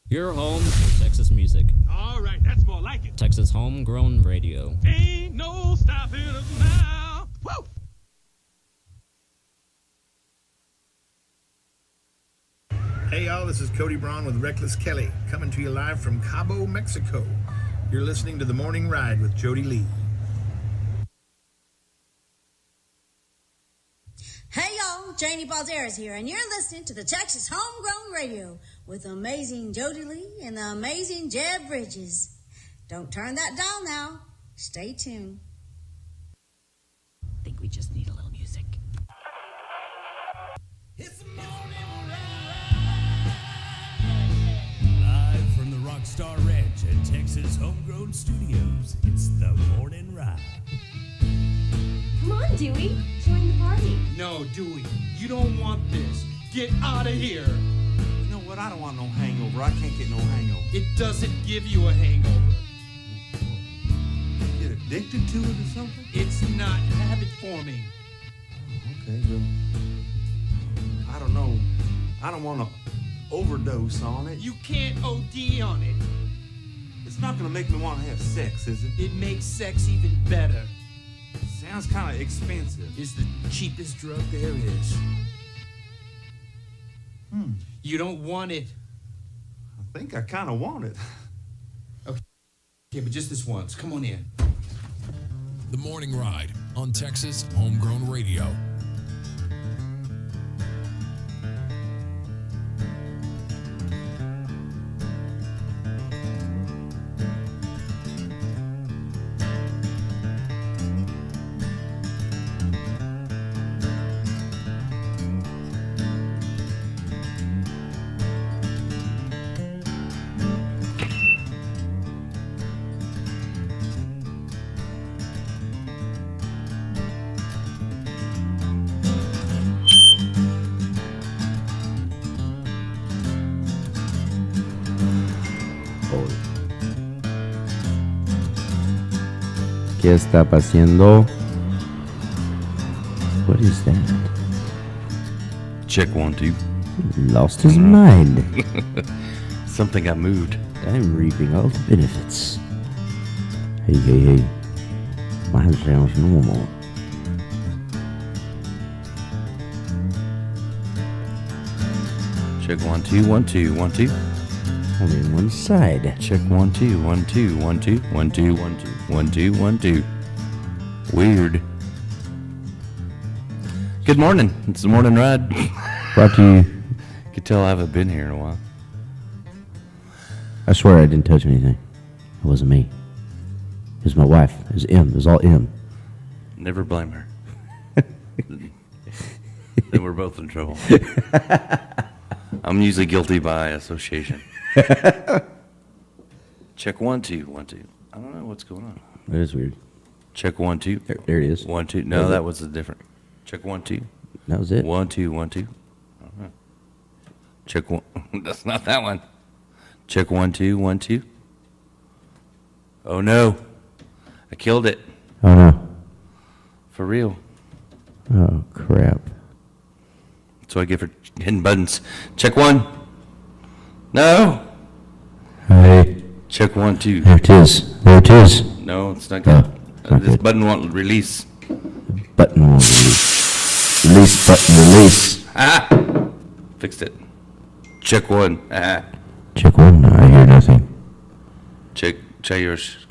Your home for Texas music. All right, that's more like it. Texas Homegrown Radio. Ain't no stopping us now. Woo! Hey y'all, this is Cody Braun with Reckless Kelly, coming to you live from Cabo, Mexico. You're listening to The Morning Ride with Jody Lee. Hey y'all, Janie Balderas here, and you're listening to the Texas Homegrown Radio with the amazing Jody Lee and the amazing Jeb Bridges. Don't turn that dial now. Stay tuned. I think we just need a little music. It's the morning ride. Live from the Rockstar Ranch at Texas Homegrown Studios, it's the morning ride. Come on, Dewey. Join the party. No, Dewey, you don't want this. Get out of here. You know what? I don't want no hangover. I can't get no hangover. It doesn't give you a hangover. Get addicted to it or something? It's not habit forming. Okay, well, I don't know. I don't want to overdose on it. You can't OD on it. It's not going to make me want to have sex, is it? It makes sex even better. Sounds kind of expensive. It's the cheapest drug there is. You don't want it. I think I kind of want it. Okay, but just this once. Come on in. The morning ride on Texas Homegrown Radio. ¿Qué está pasando? What is that? Check 1 2. Lost his mind. Something got moved. I'm reaping all the benefits. Hey. Mine sounds normal. Check 1 2 1 2 1 2. Only on one side. Check 1 2 1 2 1 2 1 2 1 2 1 2 1 2. Weird. Good morning. It's the morning ride. Brought to you. You can tell I haven't been here in a while. I swear I didn't touch anything. It wasn't me. It was my wife. It was M. It was all M. Never blame her. Then we're both in trouble. I'm usually guilty by association. Check 1 2 1 2. I don't know what's going on. That is weird. Check 1 2. There it is. 1 2. No, that was a different. Check 1 2. That was it. 1 2 1 2. Check 1. That's not that one. Check 1 2 1 2. Oh no! I killed it. Oh no. For real. Oh crap. That's what I get for hitting buttons. Check 1. No. Hey. Check 1 2. There it is. There it is. No, it's not good. not This good. button won't release. Button will release. Release button release. Ah! Fixed it. Check 1. Ah. Check one. I hear nothing. Check yours.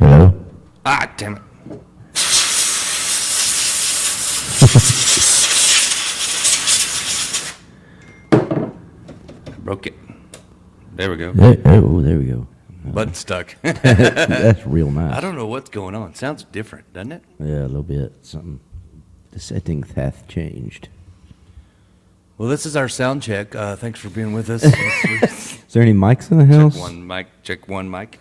Hello? Ah, damn it. I broke it. There we go. There we go. Button stuck. That's real nice. I don't know what's going on. Sounds different, doesn't it? Yeah, a little bit. Something. The settings hath changed. Well, this is our sound check. Thanks for being with us. Is there any mics in the house? Check 1 mic. Check 1 mic.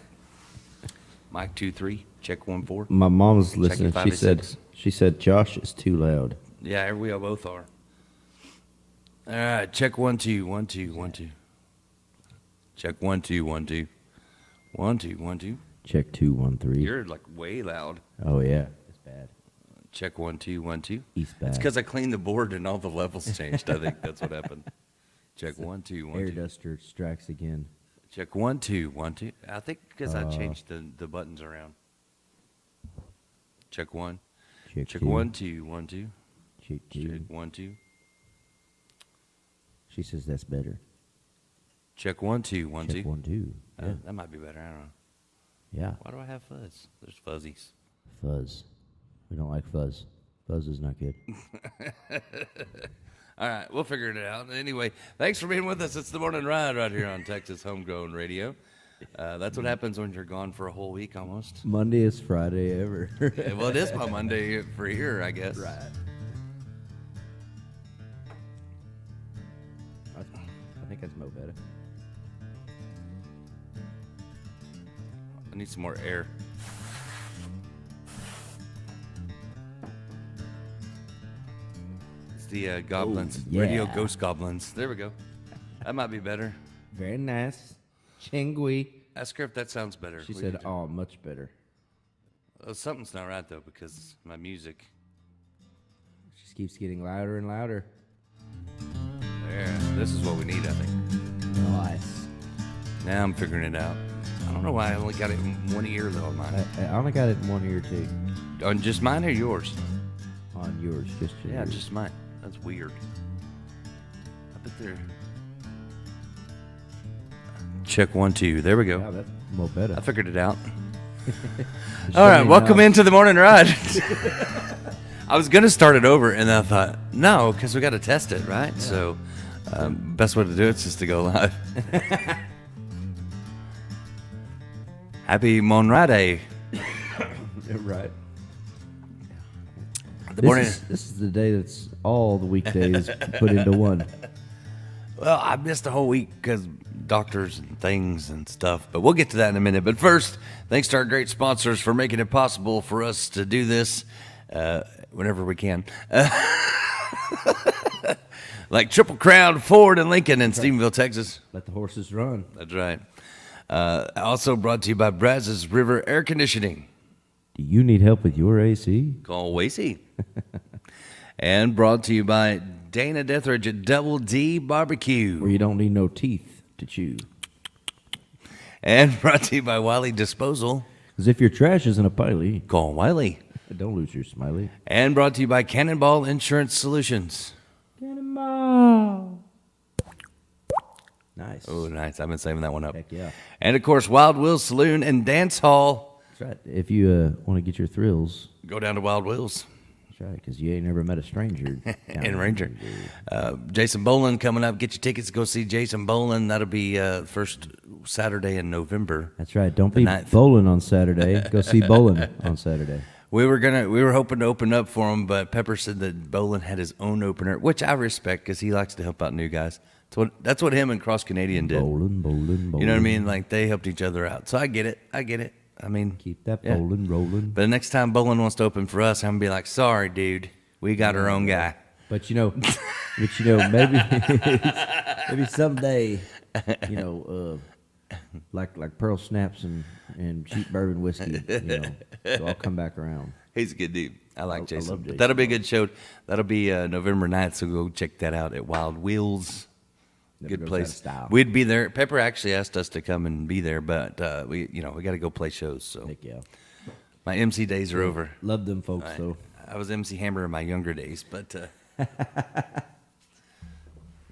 Mic 2 3. Check 1 4. My mom was listening. Checking 5 and 6. She said Josh is too loud. Yeah, we all both are. All right, check 1 2 1 2 1 2. Check 1 2 1 2. 1 2 1 2. Check 2 1 3. You're like way loud. Oh yeah, it's bad. Check 1 2 1 2. He's bad. It's because I cleaned the board and all the levels changed. I think that's what happened. Check 1 2 1 Air 2. duster strikes again. Check 1 2 1 2. I think because I changed the buttons around. Check 1. Check 1 2 1 2. Check 2. Check 1 2. She says that's better. Check 1 2 1 2. Check 1 2. Yeah. That might be better. I don't know. Yeah. Why do I have fuzz? There's fuzzies. Fuzz. We don't like fuzz. Fuzz is not good. All right, we'll figure it out. Anyway, thanks for being with us. It's the Morning Ride right here on Texas Homegrown Radio. That's what happens when you're gone for a whole week almost. Monday is Friday ever. Well, it is my Monday for here, I guess. Right. I think that's Mo better. I need some more air. It's the goblins. yeah. Radio Ghost Goblins. There we go. That might be better. Very nice. Chingui. Ask her if that sounds better. She What said, do you do? oh, much better. Something's not right, though, because my music. She keeps getting louder and louder. There. This is what we need, I think. Nice. Now I'm figuring it out. I don't know why I only got it in one ear, though, on mine. I only got it in one ear, too. On just mine or yours? On yours, just yours. Yeah, just mine. That's weird. I bet they're... Check 1 2. There we go. Yeah, that's Mo better. I figured it out. All right, welcome into the Morning Ride. I was going to start it over, and then I thought, no, because we got to test it, right? Yeah. So, best way to do it is just to go live. Happy Monrade. Right. This is the day that's all the weekdays put into one. Well, I missed a whole week because doctors and things and stuff, but we'll get to that in a minute. But first, thanks to our great sponsors for making it possible for us to do this whenever we can. Like Triple Crown Ford and Lincoln in Stephenville, Texas. Let the horses run. That's right. Also brought to you by Brazos River Air Conditioning. Do you need help with your AC? Call Wasey. And brought to you by Dana Deathridge at Double D Barbecue. Where you don't need no teeth to chew. And brought to you by Wiley Disposal. Because if your trash isn't a piley, call Wiley. Don't lose your smiley. And brought to you by Cannonball Insurance Solutions. Cannonball. Nice. Oh, nice. I've been saving that one up. Heck yeah. And, of course, Wild Will's Saloon and Dance Hall. That's right. If you want to get your thrills, go down to Wild Will's. That's right, because you ain't never met a stranger. In Ranger. Jason Boland coming up. Get your tickets to go see Jason Boland. That'll be first Saturday in November. That's right. Don't be bowling on Saturday. Go see Boland on Saturday. We were hoping to open up for him, but Pepper said that Boland had his own opener, which I respect because he likes to help out new guys. That's what him and Cross Canadian did. Bowling. You know what I mean? Like they helped each other out. So I get it. I mean, keep that bowling rolling. But the next time Boland wants to open for us, I'm gonna be like, sorry, dude, we got our own guy. But maybe someday, like Pearl Snaps and cheap bourbon whiskey, so I'll come back around. He's a good dude. I like Jason. I love Jason. That'll be a good show. That'll be November 9th, so go check that out at Wild Wheels. Good place. We'd be there. Pepper actually asked us to come and be there, but we got to go play shows. So heck yeah. My MC days are over. Love them folks though. I was MC Hammer in my younger days, but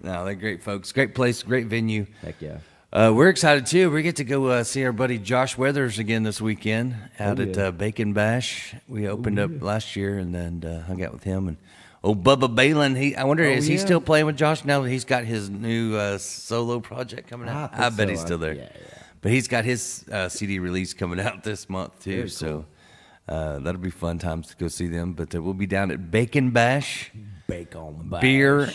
no, they're great folks. Great place, great venue. Heck yeah. We're excited too. We get to go see our buddy Josh Weathers again this weekend out at Bacon Bash. We opened up last year and then hung out with him and Bubba Balin. I wonder is he still playing with Josh now that he's got his new solo project coming out? I bet he's still there. Yeah. But he's got his CD release coming out this month too. Very so cool. That'll be fun times to go see them. But we'll be down at Bacon Bash. Bacon Bash. Beer,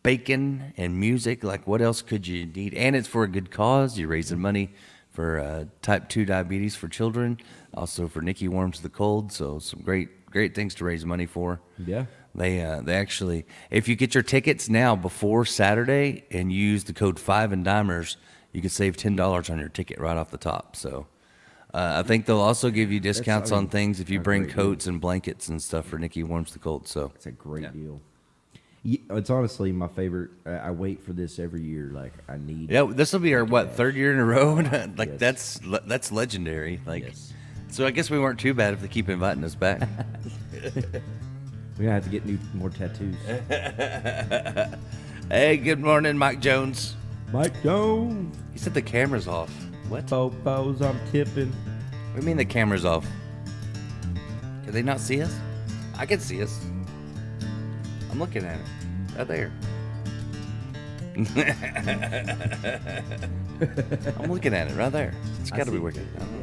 bacon, and music. Like what else could you need? And it's for a good cause. You're raising money for type 2 diabetes for children. Also for Nikki Warms the Cold. So some great things to raise money for. Yeah. They actually, if you get your tickets now before Saturday and you use the code 5 and Dimers, you can save $10 on your ticket right off the top. So I think they'll also give you discounts on things if you bring coats and blankets and stuff for Nikki Warms the Cold. So it's a great deal. It's honestly my favorite. I wait for this every year. Like I need. Yeah, this will be our third year in a row. Like Yes. that's legendary. Like, Yes. so I guess we weren't too bad if they keep inviting us back. We're gonna have to get more tattoos. Hey, good morning, Mike Jones. Mike Jones. He said the camera's off. What? Popos, I'm tipping. What do you mean the camera's off? Can they not see us? I can see us. I'm looking at it. Right there. I'm looking at it right there. It's got to be working. I don't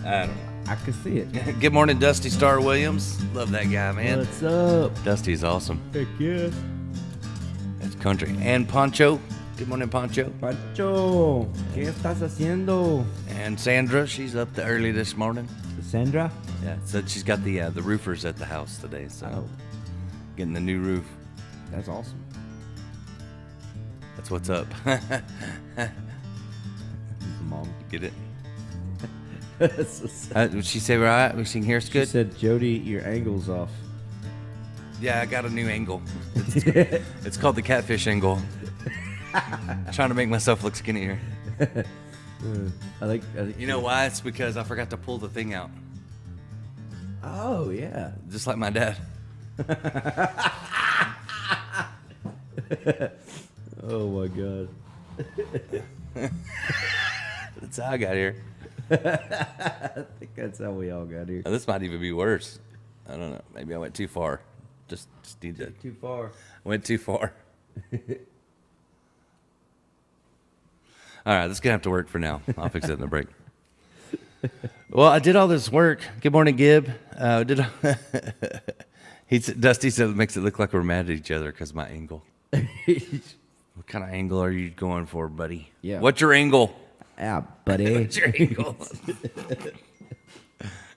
know. I can see it. Good morning, Dusty Star Williams. Love that guy, man. What's up? Dusty's awesome. Heck yeah. That's country. And Poncho. Good morning, Poncho. Pancho, ¿qué estás haciendo? And Sandra, she's up early this morning. Sandra? Yeah, so she's got the roofers at the house today, so getting the new roof. That's awesome. That's what's up. Mom. Get it? Did she say right? We can hear us good? She said, Jody, your angle's off. Yeah, I got a new angle. It's called the catfish angle. Trying to make myself look skinnier. I think You know why? It's because I forgot to pull the thing out. Oh, yeah. Just like my dad. Oh, my God. That's how I got here. I think that's how we all got here. Oh, this might even be worse. I don't know. Maybe I went too far. Just need to. Too far. Went too far. All right, this is going to have to work for now. I'll fix it in the break. Well, I did all this work. Good morning, Gib. Dusty said it makes it look like we're mad at each other because of my angle. What kind of angle are you going for, buddy? Yeah. What's your angle? Buddy. What's your angle?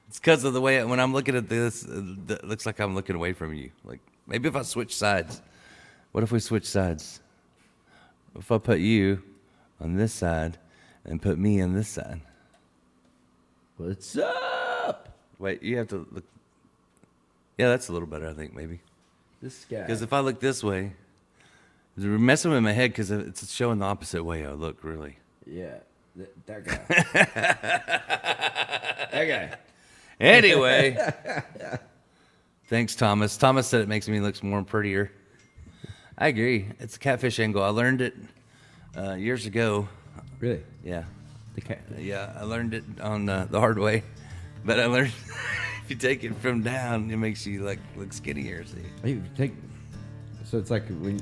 It's because of the way, when I'm looking at this, it looks like I'm looking away from you. Like, maybe if I switch sides. What if we switch sides? If I put you on this side and put me on this side. What's up? Wait, you have to look. Yeah, that's a little better, I think, maybe. This guy. Because if I look this way, it's messing with my head because it's showing the opposite way I look, really. Yeah, that guy. That guy. Anyway. Thanks, Thomas. Thomas said it makes me look more prettier. I agree. It's a catfish angle. I learned it years ago. Really? Yeah. The cat. Yeah, I learned it on the hard way. But I learned if you take it from down, it makes you look skinnier. See? You take. So it's like when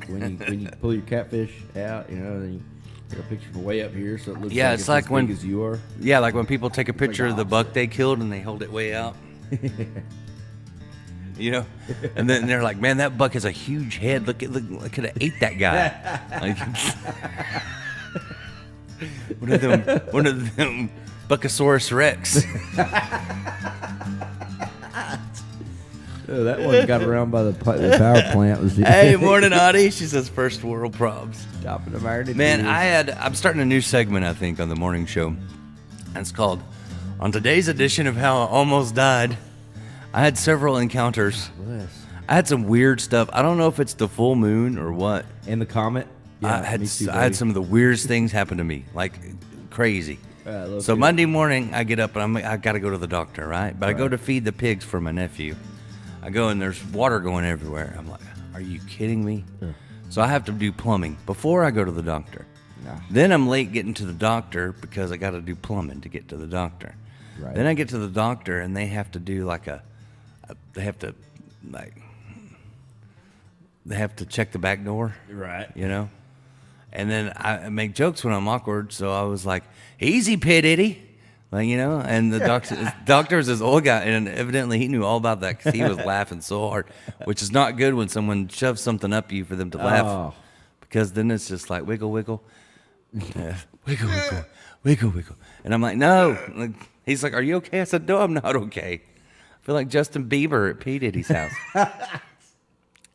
you pull your catfish out, you know, then you take a picture from way up here, so it looks like it's like as when big as you are. Yeah, like when people take a picture of the buck they killed and they hold it way out. You know, and then they're like, "Man, that buck has a huge head. Look, I could have ate that guy." Like, one of them, Buckosaurus Rex. Oh, that one got around by the power plant. Was Hey, morning, Audie. She says first world problems. Top of the mountain. Man, I'm starting a new segment, I think, on the morning show. And it's called, On Today's Edition of How I Almost Died, I had several encounters. Bless. I had some weird stuff. I don't know if it's the full moon or what. And the comet. Yeah, I had me too, I had some of the weirdest things happen to me, like crazy. So it. Monday morning, I get up and I got to go to the doctor, right? But I go to feed the pigs for my nephew. I go and there's water going everywhere. I'm like, are you kidding me? Yeah. So I have to do plumbing before I go to the doctor. Nah. Then I'm late getting to the doctor because I got to do plumbing to get to the doctor. Right. Then I get to the doctor and they have to do like they have to check the back door. Right. You know? And then I make jokes when I'm awkward, so I was like, easy, Pit Itty. Like, you know, and the doctor was this old guy, and evidently he knew all about that because he was laughing so hard, which is not good when someone shoves something up you for them to laugh, because then it's just like wiggle, wiggle, wiggle, wiggle, wiggle, wiggle. And I'm like, no. Like, he's like, are you okay? I said, no, I'm not okay. I feel like Justin Bieber at P. Diddy's house.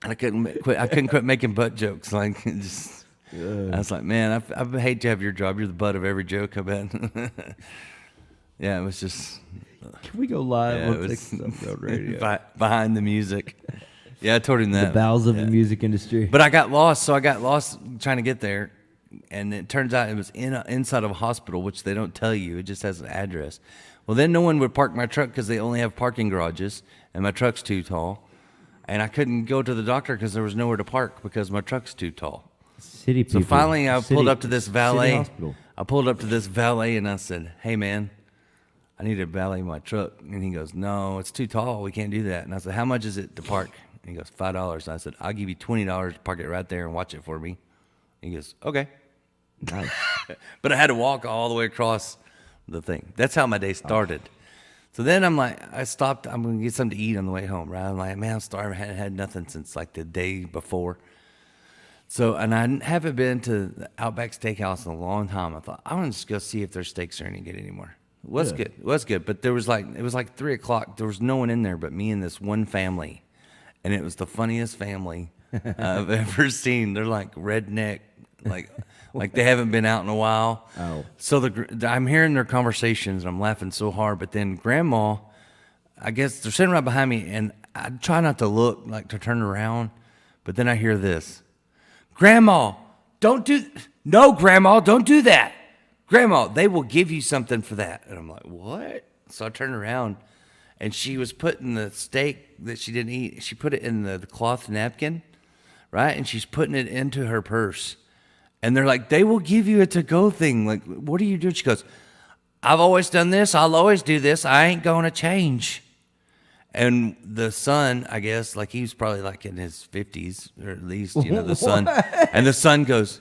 And I couldn't quit making butt jokes. Like, just, I was like, man, I hate to have your job. You're the butt of every joke, I bet. Yeah, it was just. Can we go live Yeah, on it was Texas Homegrown Radio? behind the music. Yeah, I told him that. The bowels of Yeah. the music industry. But I got lost, so I got lost trying to get there, and it turns out it was inside of a hospital, which they don't tell you. It just has an address. Well, then no one would park my truck because they only have parking garages, and my truck's too tall. And I couldn't go to the doctor because there was nowhere to park because my truck's too tall. City people. So finally, I pulled up to this City valet. hospital. I pulled up to this valet, and I said, "Hey, man, I need to valet my truck." And he goes, "No, it's too tall. We can't do that." And I said, "How much is it to park?" And he goes, $5. And I said, "I'll give you $20 to park it right there and watch it for me." And he goes, "Okay." Nice. But I had to walk all the way across the thing. That's how my day started. So then I'm like, I stopped. I'm going to get something to eat on the way home, right? I'm like, man, I'm starving. I hadn't had nothing since like the day before. So, and I haven't been to the Outback Steakhouse in a long time. I thought, I want to just go see if their steaks are any good anymore. It was good. It was good. But it was like 3:00. There was no one in there but me and this one family. And it was the funniest family I've ever seen. They're like redneck, like they haven't been out in a while. Oh. So I'm hearing their conversations, and I'm laughing so hard. But then Grandma, I guess they're sitting right behind me, and I try not to look, like to turn around. But then I hear this. Grandma, don't do that. Grandma, they will give you something for that. And I'm like, what? So I turn around, and she was putting the steak that she didn't eat, she put it in the cloth napkin, right? And she's putting it into her purse. And they're like, they will give you a to-go thing. Like, what are you doing? She goes, I've always done this. I'll always do this. I ain't going to change. And the son, I guess, like he was probably like in his 50s, or at least, the son. And the son goes,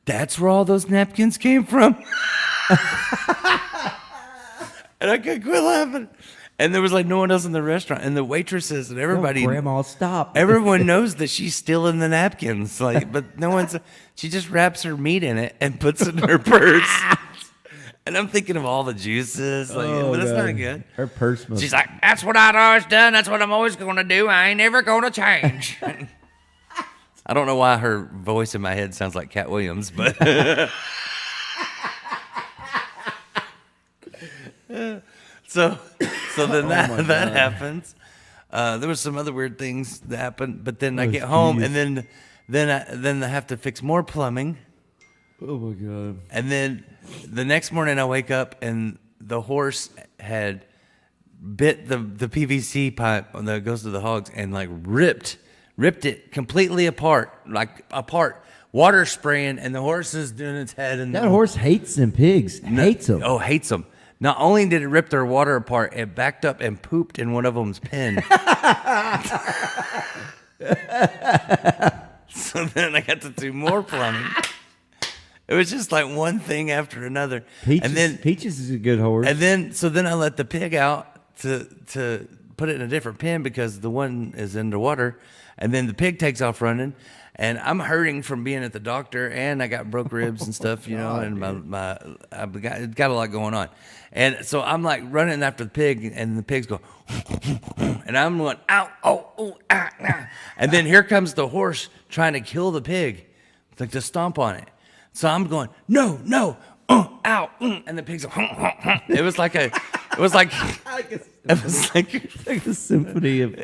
that's where all those napkins came from? And I couldn't quit laughing. And there was like no one else in the restaurant. And the waitresses and everybody. No, Grandma, stop. Everyone knows that she's stealing the napkins. But no one's. She just wraps her meat in it and puts it in her purse. And I'm thinking of all the juices. But that's not good. Her purse must. She's like, that's what I've always done. That's what I'm always going to do. I ain't ever going to change. I don't know why her voice in my head sounds like Cat Williams, but. So then that happens. There was some other weird things that happened, but then I get home and then I have to fix more plumbing. Oh my God. And then the next morning I wake up and the horse had bit the PVC pipe that goes to the hogs and like ripped it completely apart, water spraying, and the horse is doing its head. And That horse hates them pigs. Hates them. Oh, hates them. Not only did it rip their water apart, it backed up and pooped in one of them's pen. So then I got to do more plumbing. It was just like one thing after another. Peaches is a good horse. And then I let the pig out to put it in a different pen because the one is underwater. And then the pig takes off running. And I'm hurting from being at the doctor, and I got broke ribs and stuff, and I've got a lot going on. And so I'm like running after the pig, and the pigs go, and I'm going, ow, oh, ah, nah. And then here comes the horse trying to kill the pig, like to stomp on it. So I'm going, no, ow, and the pigs go, it was like a symphony of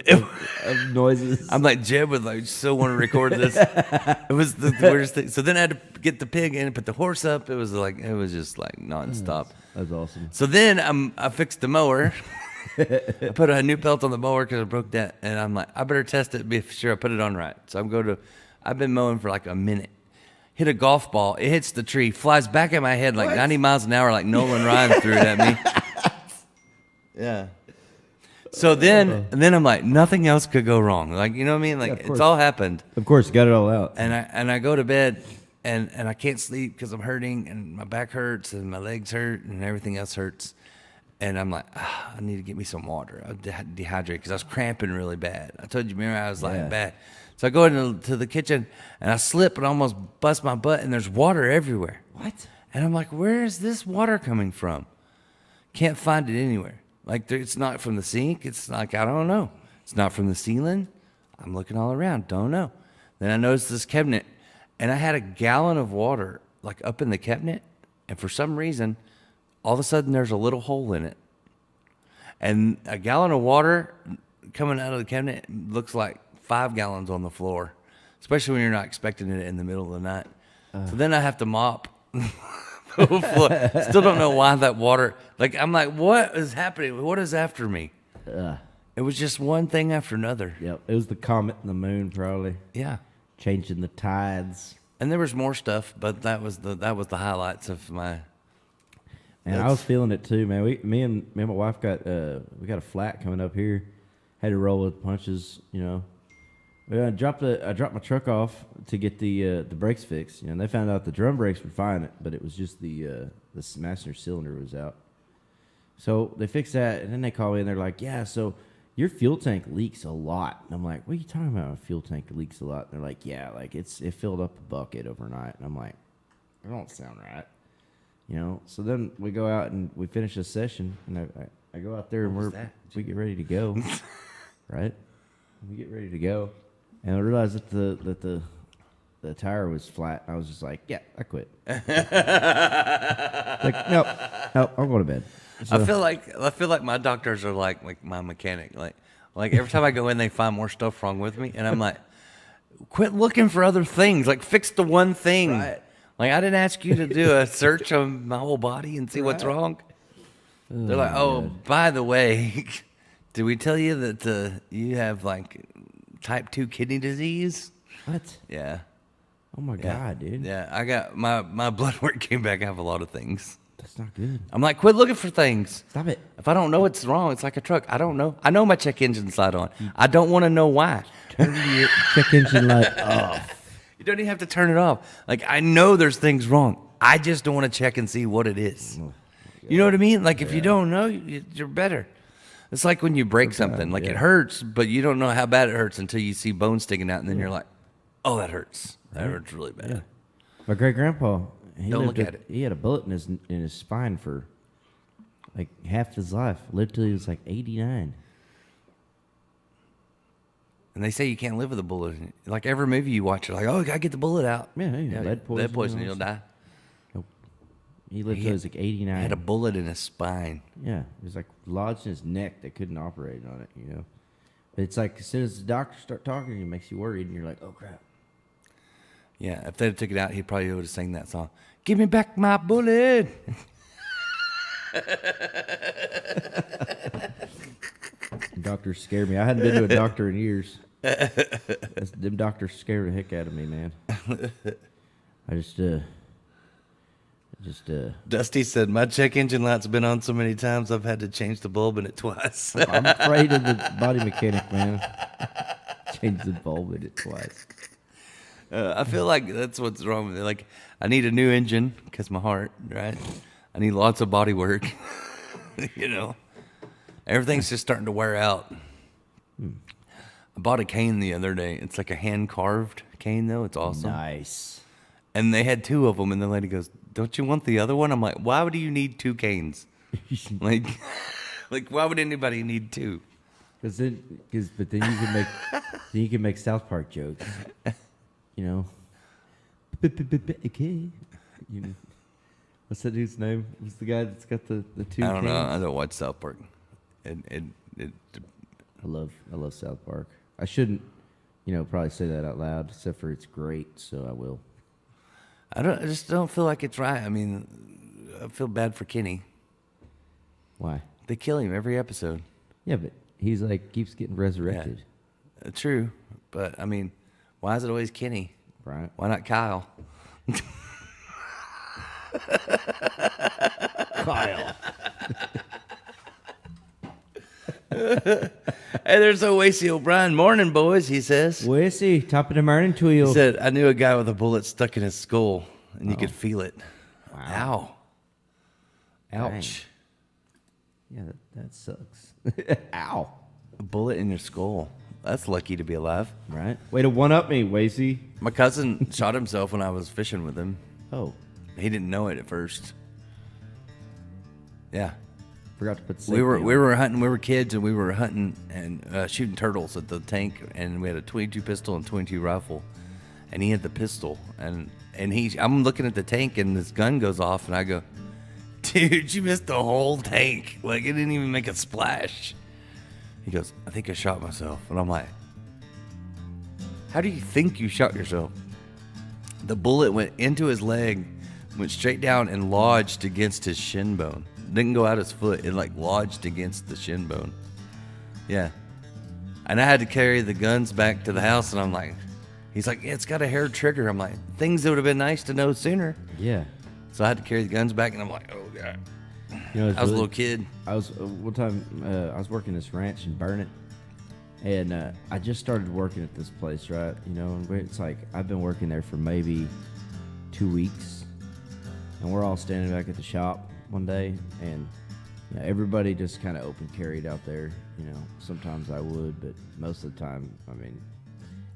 noises. I'm like, Jeb would like so want to record this. It was the weirdest thing. So then I had to get the pig in and put the horse up. It was just like nonstop. That's awesome. So then I fixed the mower. I put a new belt on the mower because I broke that, and I'm like, I better test it, be sure I put it on right. So I've been mowing for like a minute. Hit a golf ball. It hits the tree, flies back at my head like 90 miles an hour, like Nolan Ryan threw it at me. Yeah. So then I'm like, nothing else could go wrong. Like, you know what I mean? Like, it's all happened. Of course, got it all out. And I go to bed and I can't sleep because I'm hurting and my back hurts and my legs hurt and everything else hurts. And I'm like, I need to get me some water. I'm dehydrated because I was cramping really bad. I told you, remember, I was like bad. So I go into the kitchen and I slip and almost bust my butt and there's water everywhere. What? And I'm like, where is this water coming from? Can't find it anywhere. Like, it's not from the sink. It's like, I don't know. It's not from the ceiling. I'm looking all around. Don't know. Then I noticed this cabinet, and I had a gallon of water, like, up in the cabinet. And for some reason, all of a sudden, there's a little hole in it. And a gallon of water coming out of the cabinet looks like 5 gallons on the floor, especially when you're not expecting it in the middle of the night. So then I have to mop. Still don't know why that water. Like, I'm like, what is happening? What is after me? It was just one thing after another. Yep, it was the comet and the moon, probably. Yeah, changing the tides. And there was more stuff, but that was the highlights of my. And I was feeling it too, man. Me and my wife got we got a flat coming up here. Had to roll with punches, you know. I dropped my truck off to get the brakes fixed. You know, and they found out the drum brakes were fine, but it was just the master cylinder was out. So they fixed that, and then they call me and they're like, "Yeah, so your fuel tank leaks a lot." And I'm like, "What are you talking about? A fuel tank leaks a lot?" And they're like, "Yeah, like it filled up a bucket overnight." And I'm like, "That don't sound right." You know. So then we go out and we finish a session, and I go out there and we get ready to go, right? We get ready to go. And I realized that the tire was flat. I was just like, "Yeah, I quit." Like, nope, I'm going to bed. So, I feel like my doctors are like my mechanic. Like every time I go in, they find more stuff wrong with me, and I'm like, "Quit looking for other things. Like, fix the one thing." Right. Like, I didn't ask you to do a search on my whole body and see what's wrong. They're like, "Oh, by the way, did we tell you that you have like type 2 kidney disease?" What? Yeah. Oh my God, dude. Yeah, I got my blood work came back. I have a lot of things. That's not good. I'm like, quit looking for things. Stop it. If I don't know what's wrong, it's like a truck. I don't know. I know my check engine's light on. I don't want to know why. Turn your check engine light off. You don't even have to turn it off. Like, I know there's things wrong. I just don't want to check and see what it is. You know what I mean? Like, if you don't know, you're better. It's like when you break something. Like, it hurts, but you don't know how bad it hurts until you see bone sticking out, and then you're like, oh, that hurts. That hurts really bad. Yeah. My great-grandpa, Don't look at it. He had a bullet in his spine for like half his life. Lived till he was like 89. And they say you can't live with a bullet. Like every movie you watch, you're like, oh, you gotta get the bullet out. Yeah, lead poison. You'll die. Nope. He lived till he was like 89. He had a bullet in his spine. Yeah, it was like lodged in his neck. They couldn't operate on it, you know. But it's like as soon as the doctors start talking to you, it makes you worried, and you're like, oh crap. Yeah, if they took it out, he probably would have sang that song. Give me back my bullet. Doctors scared me. I hadn't been to a doctor in years. Them doctors scared the heck out of me, man. I just Dusty said, my check engine light's been on so many times I've had to change the bulb in it twice. I'm afraid of the body mechanic, man. Change the bulb in it twice. I feel like that's what's wrong with it. Like, I need a new engine because my heart, right? I need lots of body work. You know, everything's just starting to wear out. I bought a cane the other day. It's like a hand carved cane, though. It's awesome. Nice. And they had 2 of them, and the lady goes, "Don't you want the other one?" I'm like, "Why would you need 2 canes? like, why would anybody need 2?" But then you can make South Park jokes. You know. Okay. You know. What's that dude's name? Who's the guy that's got the 2 I don't know. cans? I don't watch South Park. I love South Park. I shouldn't, probably say that out loud, except for it's great, so I will. I just don't feel like it's right. I mean, I feel bad for Kenny. Why? They kill him every episode. Yeah, but he's like keeps getting resurrected. Yeah. True, but I mean, why is it always Kenny? Right. Why not Kyle? Kyle. Hey, there's Oacy O'Brien. Morning, boys, he says. Oacy, top of the morning to you. He said, I knew a guy with a bullet stuck in his skull, and you could feel it. Wow. Ow. Ouch. Dang. Yeah, that sucks. Ow. A bullet in your skull. That's lucky to be alive. Right. Way to one-up me, Wacy. My cousin shot himself when I was fishing with him. Oh. He didn't know it at first. Yeah. Forgot to put we were hunting. We were kids, and we were hunting and shooting turtles at the tank, and we had a 22 pistol and 22 rifle, and he had the pistol, and I'm looking at the tank, and this gun goes off, and I go, dude, you missed the whole tank. Like, it didn't even make a splash. He goes, I think I shot myself. And I'm like, how do you think you shot yourself? The bullet went into his leg, went straight down and lodged against his shin bone. Didn't go out his foot. It like lodged against the shin bone. Yeah. And I had to carry the guns back to the house, and I'm like, he's like, yeah, it's got a hair trigger. I'm like, things that would have been nice to know sooner. Yeah. So I had to carry the guns back, and I'm like, oh, God. You know, I was a little kid. I was one time I was working this ranch in Burnett, and I just started working at this place, right? You know, and it's like I've been working there for maybe 2 weeks, and we're all standing back at the shop one day, and you know, everybody just kind of open carried out there. You know, sometimes I would, but most of the time, I mean,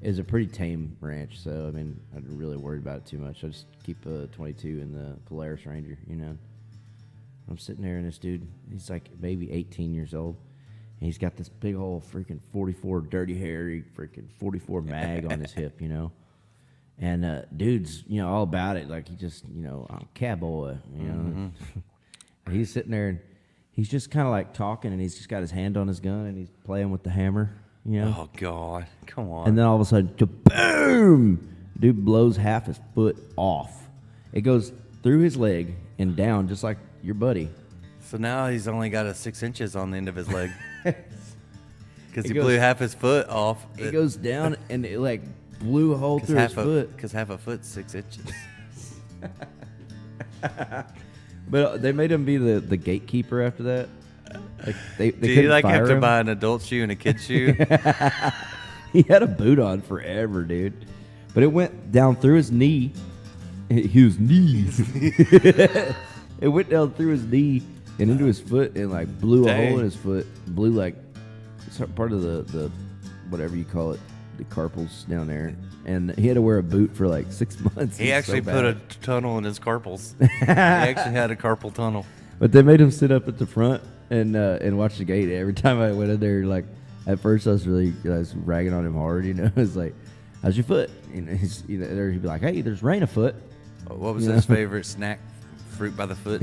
it was a pretty tame ranch, so I mean, I didn't really worry about it too much. I just keep a 22 in the Polaris Ranger, you know. I'm sitting there, and this dude, he's like maybe 18 years old, and he's got this big old freaking 44 dirty, hairy freaking 44 mag on his hip, you know. And dude's, you know, all about it. Like, he just, you know, cowboy, you know. Mm-hmm. He's sitting there, and he's just kind of like talking, and he's just got his hand on his gun, and he's playing with the hammer, you know. Oh, God. Come on. And then all of a sudden, boom! Dude blows half his foot off. It goes through his leg and down, just like your buddy. So now he's only got a 6 inches on the end of his leg. Because he blew half his foot off. It goes down, and it like blew a hole through his foot. Because half a foot's 6 inches. But they made him be the gatekeeper after that. Like they Do you like have to him. buy an adult shoe and a kid's shoe? He had a boot on forever, dude. But it went down through his knee. His knees. It went down through his knee and into his foot and like blew a hole in his foot. Blew like part of the whatever you call it, the carpals down there. And he had to wear a boot for like 6 months. He actually put a tunnel in his carpals. He actually had a carpal tunnel. But they made him sit up at the front and watch the gate. Every time I went in there, like at first I was ragging on him hard, you know. I was like, "How's your foot?" And he'd be like, "Hey, there's rain afoot." What was his favorite snack? Fruit by the foot.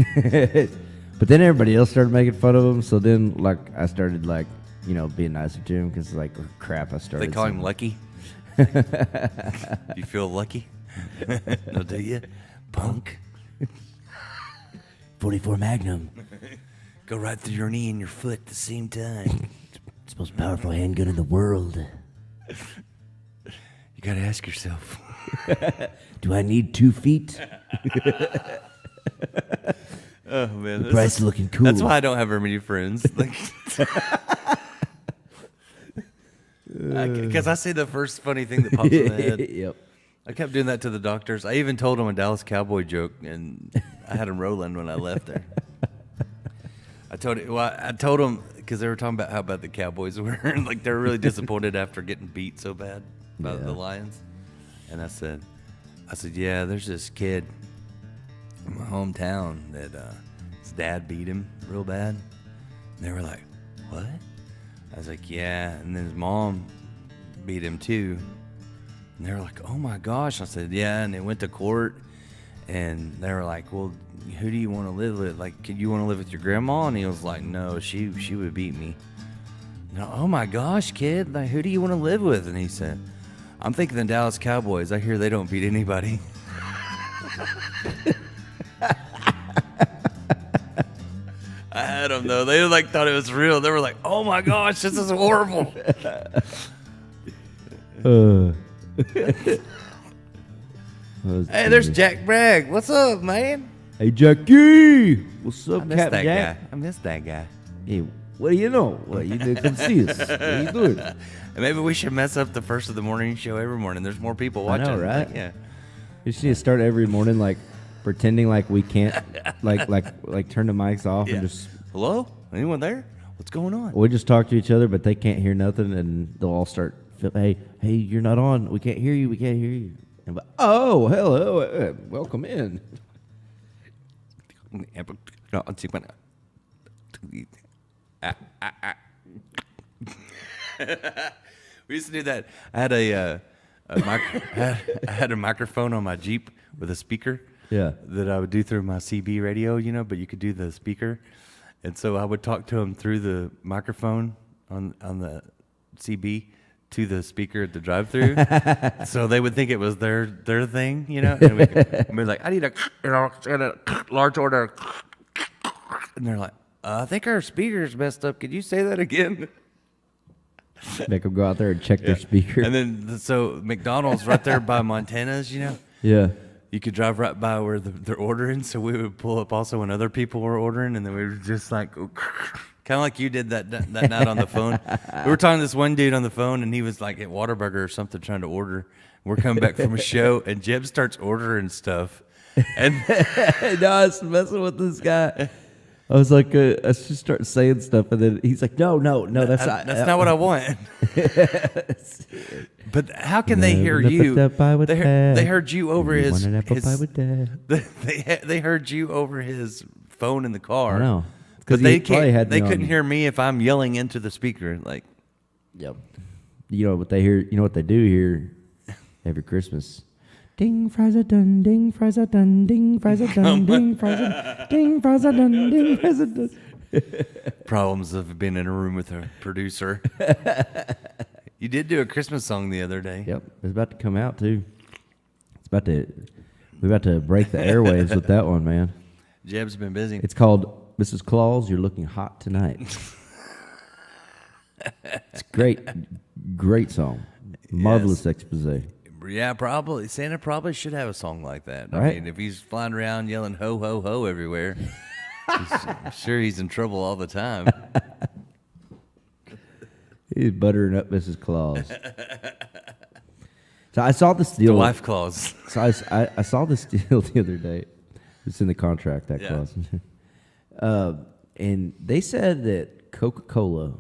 But then everybody else started making fun of him. So then, like, I started being nicer to him because like crap, I started. They call him Lucky. You feel lucky? No, do you, punk? 44 Magnum. Go right through your knee and your foot at the same time. It's the most powerful handgun in the world. You gotta ask yourself. Do I need 2 feet? Oh man, the price is looking cool. That's why I don't have very many friends. Because I say the first funny thing that pops in my head. Yep. I kept doing that to the doctors. I even told them a Dallas Cowboy joke, and I had them rolling when I left there. I told them because they were talking about how bad the Cowboys were, like they were really disappointed after getting beat so bad by the Lions. And I said, yeah, there's this kid in my hometown that his dad beat him real bad. And they were like, what? I was like, yeah. And then his mom beat him too. And they were like, oh my gosh. I said, yeah. And they went to court and they were like, well, who do you want to live with? Like, could you want to live with your grandma? And he was like, no, she would beat me. No, oh my gosh, kid. Like, who do you want to live with? And he said, I'm thinking the Dallas Cowboys. I hear they don't beat anybody. I had them though. They like thought it was real. They were like, "Oh my gosh, this is horrible." Hey, there's Jack Bragg. What's up, man? Hey, Jackie. What's up, I miss Captain that Jack? guy. I miss that guy. Hey, what do you know? Well, you did come see us. What are you doing? Maybe we should mess up the first of the morning show every morning. There's more people watching. I know, right? Like, yeah. You just need to start every morning like pretending like we can't like turn the mics off and just hello? Anyone there? What's going on? we just talk to each other, but they can't hear nothing, and they'll all start. Hey, you're not on. We can't hear you. We can't hear you. And oh, hello, welcome in. We used to do that. I had I had a microphone on my Jeep with a speaker. Yeah. That I would do through my CB radio, but you could do the speaker. And so I would talk to him through the microphone on the CB to the speaker at the drive-thru, so they would think it was their thing, you know. And we'd be like, I need a large order, and they're like, I think our speaker's messed up. Could you say that again? Make them go out there and check their speaker. And then so McDonald's right there by Montana's, you know. Yeah. You could drive right by where they're ordering, so we would pull up also when other people were ordering, and then we were just like, kind of like you did that night on the phone. We were talking to this one dude on the phone, and he was like at Whataburger or something trying to order. We're coming back from a show, and Jeb starts ordering stuff. And no, I was messing with this guy. I was like, I just start saying stuff, and then he's like, no, that's not what I want. But how can they hear you? They heard you over his. They heard you over his phone in the car. I know, but they can't. They couldn't hear me if I'm yelling into the speaker. Like, yep. You know what they hear? You know what they do here every Christmas? Ding, fries are done, ding, fries are done, ding, fries are done, ding, fries are ding, fries are done, ding, fries are done. Problems of being in a room with a producer. You did do a Christmas song the other day. Yep, it's about to come out too. We're about to break the airwaves with that one, man. Jeb's been busy. It's called Mrs. Claus, You're Looking Hot Tonight. It's great song. Marvelous expose. Yeah, probably. Santa probably should have a song like that. Right. I mean, if he's flying around yelling ho, ho, ho everywhere, I'm sure he's in trouble all the time. He's buttering up Mrs. Claus. So I saw this deal. The wife clause. So I saw this deal the other day. It's in the contract, that clause. And they said that Coca-Cola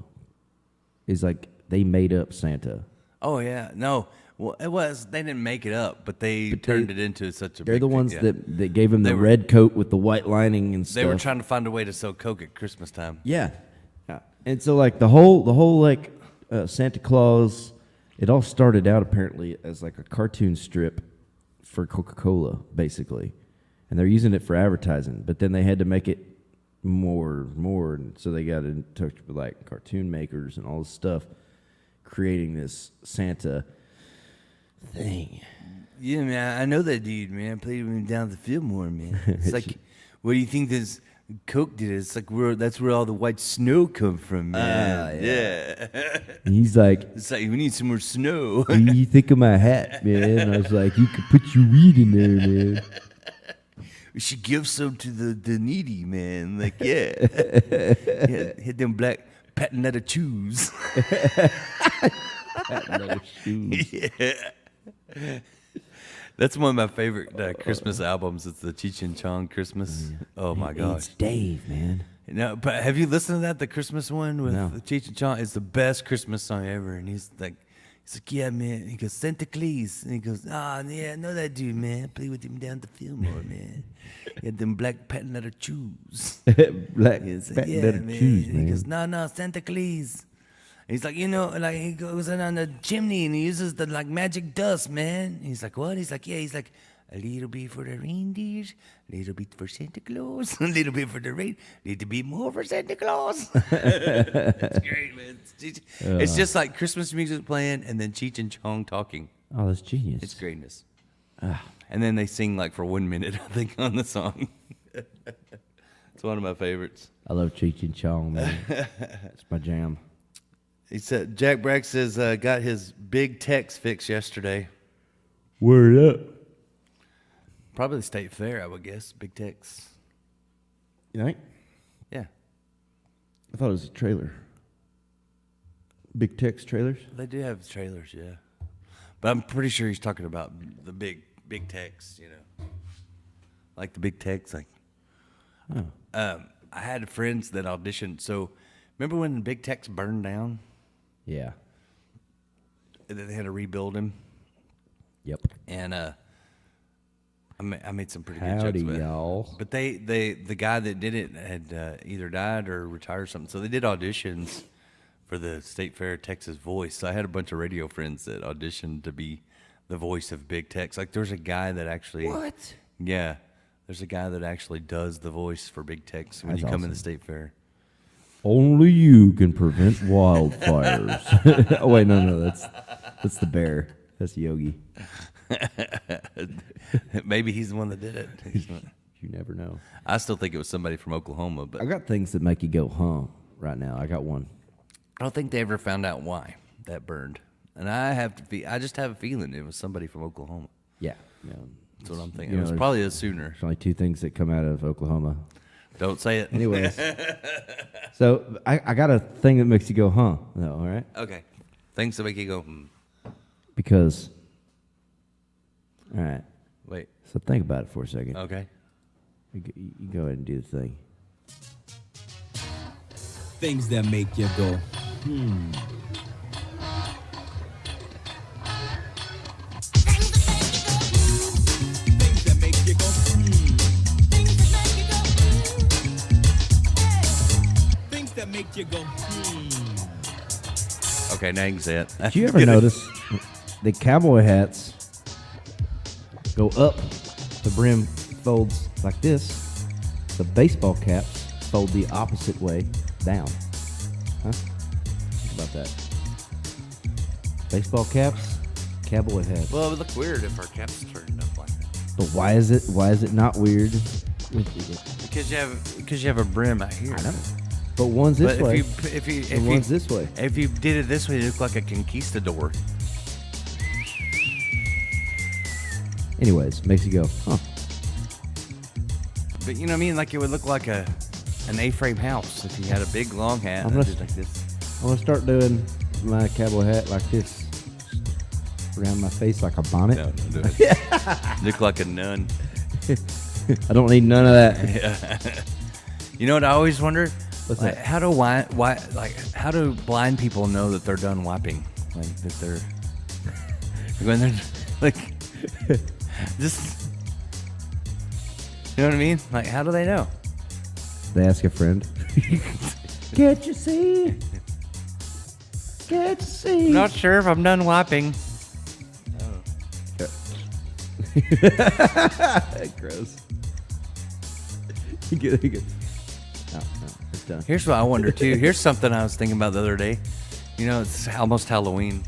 is like, they made up Santa. Oh, yeah. No. Well, it was. They didn't make it up, but they turned it into such a They're big the thing, ones yeah. that gave him the red coat with the white lining and stuff. They were trying to find a way to sell Coke at Christmas time. Yeah. And so like the whole like Santa Claus, it all started out apparently as like a cartoon strip for Coca-Cola, basically. And they're using it for advertising, but then they had to make it more, and so they got in touch with like cartoon makers and all this stuff, creating this Santa thing. Yeah, man, I know that dude, man. I played with him down at the Fillmore, man. It's like, what do you think this Coke did? It's like that's where all the white snow come from, man. Yeah. And he's like, it's like, we need some more snow. What do you think of my hat, man? And I was like, you could put your weed in there, man. We should give some to the needy, man. Like, yeah. Hit them black patent leather shoes. Patent leather shoes. Yeah. That's one of my favorite Christmas albums. It's the Cheech and Chong Christmas. Oh my gosh. It's Dave, man. No, but have you listened to that, the Christmas one with No. Cheech and Chong? It's the best Christmas song ever. And he's like, yeah, man. He goes, Santa Claus. And he goes, yeah, I know that dude, man. I play with him down at the Fillmore, man. He had them black patent leather shoes. Black He's like, patent leather shoes, man. He goes, no, Santa Claus. He's like, like he goes in on the chimney and he uses the like magic dust, man. He's like, what? He's like, yeah. He's like, a little bit for the reindeers, a little bit for Santa Claus, a little bit for the rain, a little bit more for Santa Claus. It's great, man. It's just like Christmas music playing and then Cheech and Chong talking. Oh, that's genius. It's greatness. And then they sing like for 1 minute, I think, on the song. It's one of my favorites. I love Cheech and Chong, man. It's my jam. He said, Jack Bragg says, got his big Tex fixed yesterday. Word up. Probably the State Fair, I would guess. Big Tex. You think? Yeah. I thought it was a trailer. Big Tex trailers? They do have trailers, yeah. But I'm pretty sure he's talking about the big Tex, you know. Like the big Tex. Like, I had friends that auditioned. So, remember when Big Tex burned down? Yeah. They had to rebuild him. Yep. And I made some pretty Howdy, good jokes. Y'all. But the guy that did it had either died or retired or something. So they did auditions for the State Fair Texas voice. So I had a bunch of radio friends that auditioned to be the voice of Big Tex. Like there's a guy that actually. What? Yeah. There's a guy that actually does the voice for Big Tex when That's you come in awesome. the State Fair. Only you can prevent wildfires. Oh wait, no, that's the bear. That's Yogi. Maybe he's the one that did it. You never know. I still think it was somebody from Oklahoma, but I got things that make you go, huh? Right now, I got one. I don't think they ever found out why that burned. And I just have a feeling it was somebody from Oklahoma. Yeah, That's what I'm thinking. You It know, was probably a Sooner. There's only two things that come out of Oklahoma. Don't say it. Anyways, so I got a thing that makes you go, huh? No, all right. Okay. Things that make you go, Because, all right. Wait. So think about it for a second. Okay. You go ahead and do the thing. Things that make you go, Things that make you go, Things that make you go, Okay, now you can say it. Did you ever notice the cowboy hats go up, the brim folds like this, the baseball caps fold the opposite way down? Huh? Think about that. Baseball caps, cowboy hats. Well, it would look weird if our caps turned up like that. But why is it not weird? Because you have a brim out here. I know. But one's this But way. if one's this way. If you did it this way, it looked like a conquistador. Anyways, makes you go, huh? But you know what I mean? Like it would look like an A-frame house if you had a big long hat I'm and gonna- did like this. I'm gonna start doing my cowboy hat like this, around my face like a bonnet. No, don't do it. Look like a nun. I don't need none of that. Yeah. You know what I always wonder? What's Like, that? how do how do blind people know that they're done wiping? Like that they're when they're like just you know what I mean? Like how do they know? They ask a friend. Can't you see? Can't you see? I'm not sure if I'm done wiping. Gross. You get. No, it's done. Here's what I wonder too. Here's something I was thinking about the other day. You know, it's almost Halloween,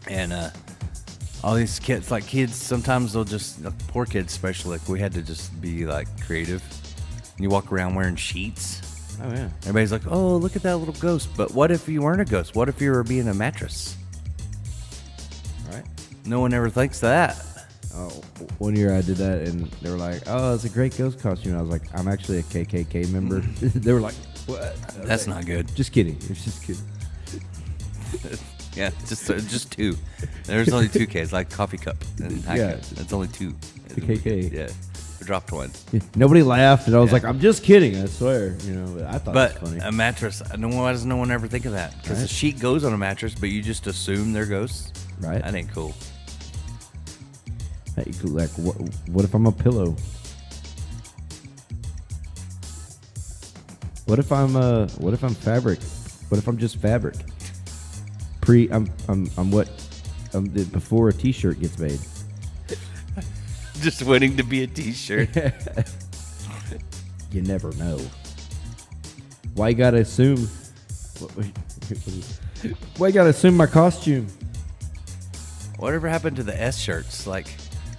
and all these kids, sometimes they'll just, like, poor kids especially, like we had to just be like creative. You walk around wearing sheets. Oh yeah. Everybody's like, "Oh, look at that little ghost." But what if you weren't a ghost? What if you were being a mattress? Right. No one ever thinks that. Oh, one year I did that, and they were like, "Oh, it's a great ghost costume." And I was like, "I'm actually a KKK member." They were like, "What?" That's not good. Just kidding. It's just kidding. Yeah, just two. There's only two Ks, like coffee cup and high Yeah. cup. That's only two. The KK. Yeah, we dropped one. Nobody laughed, and I was Yeah. like, "I'm just kidding." I swear, but I thought But it was funny. a mattress, why does no one ever think of that? Because Right. the sheet goes on a mattress, but you just assume they're ghosts. Right. That ain't cool. Hey, like, what if I'm a pillow? What if I'm fabric? What if I'm just fabric? Before a T-shirt gets made. Just waiting to be a T-shirt. You never know. Why you gotta assume? Why you gotta assume my costume? Whatever happened to the S shirts? Like,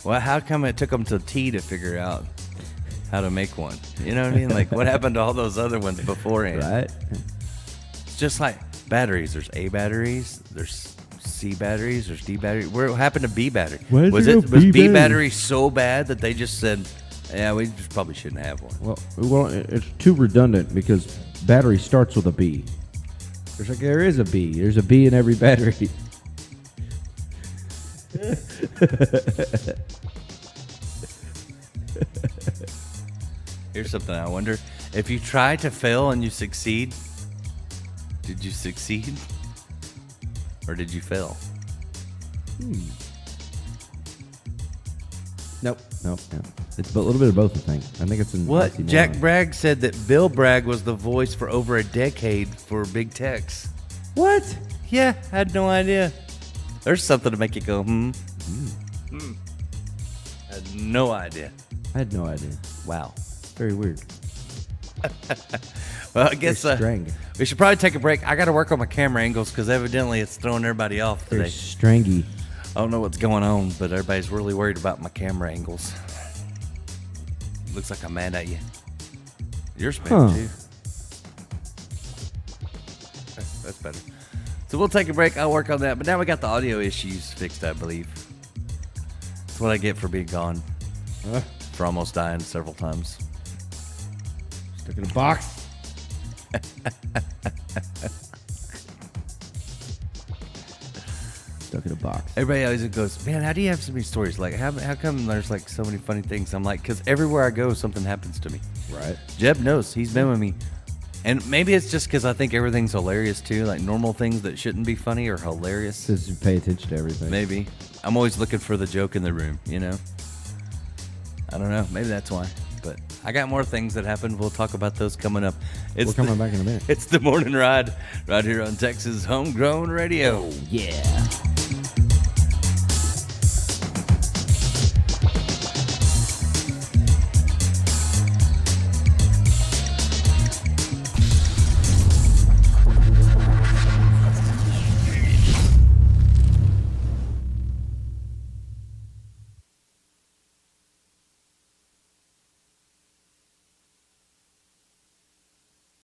how come it took them to T to figure out how to make one? You know what I mean? Like, what happened to all those other ones beforehand? Right. It's just like batteries. There's A batteries. There's C batteries. There's D batteries. What happened to B battery? Why is Was there it no was B B battery? battery so bad that they just said, "Yeah, we just probably shouldn't have one." Well, it's too redundant because battery starts with a B. There is a B. There's a B in every battery. Here's something I wonder: if you try to fail and you succeed, did you succeed, or did you fail? Nope. It's a little bit of both, I think. I think it's in What? oxymoron. Jack Bragg said that Bill Bragg was the voice for over a decade for Big Tex. What? Yeah, I had no idea. There's something to make you go, I had no idea. I had no idea. Wow. Very weird. Well, I guess String. we should probably take a break. I got to work on my camera angles because evidently it's throwing everybody off They're today. stringy. I don't know what's going on, but everybody's really worried about my camera angles. Looks like I'm mad at you. You're spinning too. That's better. So we'll take a break. I'll work on that. But now we got the audio issues fixed, I believe. That's what I get for being gone. For almost dying several times. Stuck in a box. Stuck in a box. Everybody always goes, man, how do you have so many stories? Like, how come there's like so many funny things? I'm like, because everywhere I go, something happens to me. Right. Jeb knows. He's been with me. And maybe it's just because I think everything's hilarious too. Like normal things that shouldn't be funny are hilarious. Because you pay attention to everything. Maybe. I'm always looking for the joke in the room, you know? I don't know. Maybe that's why. But I got more things that happened. We'll talk about those coming up. We're coming back in a minute. It's the morning ride right here on Texas Homegrown Radio. Yeah.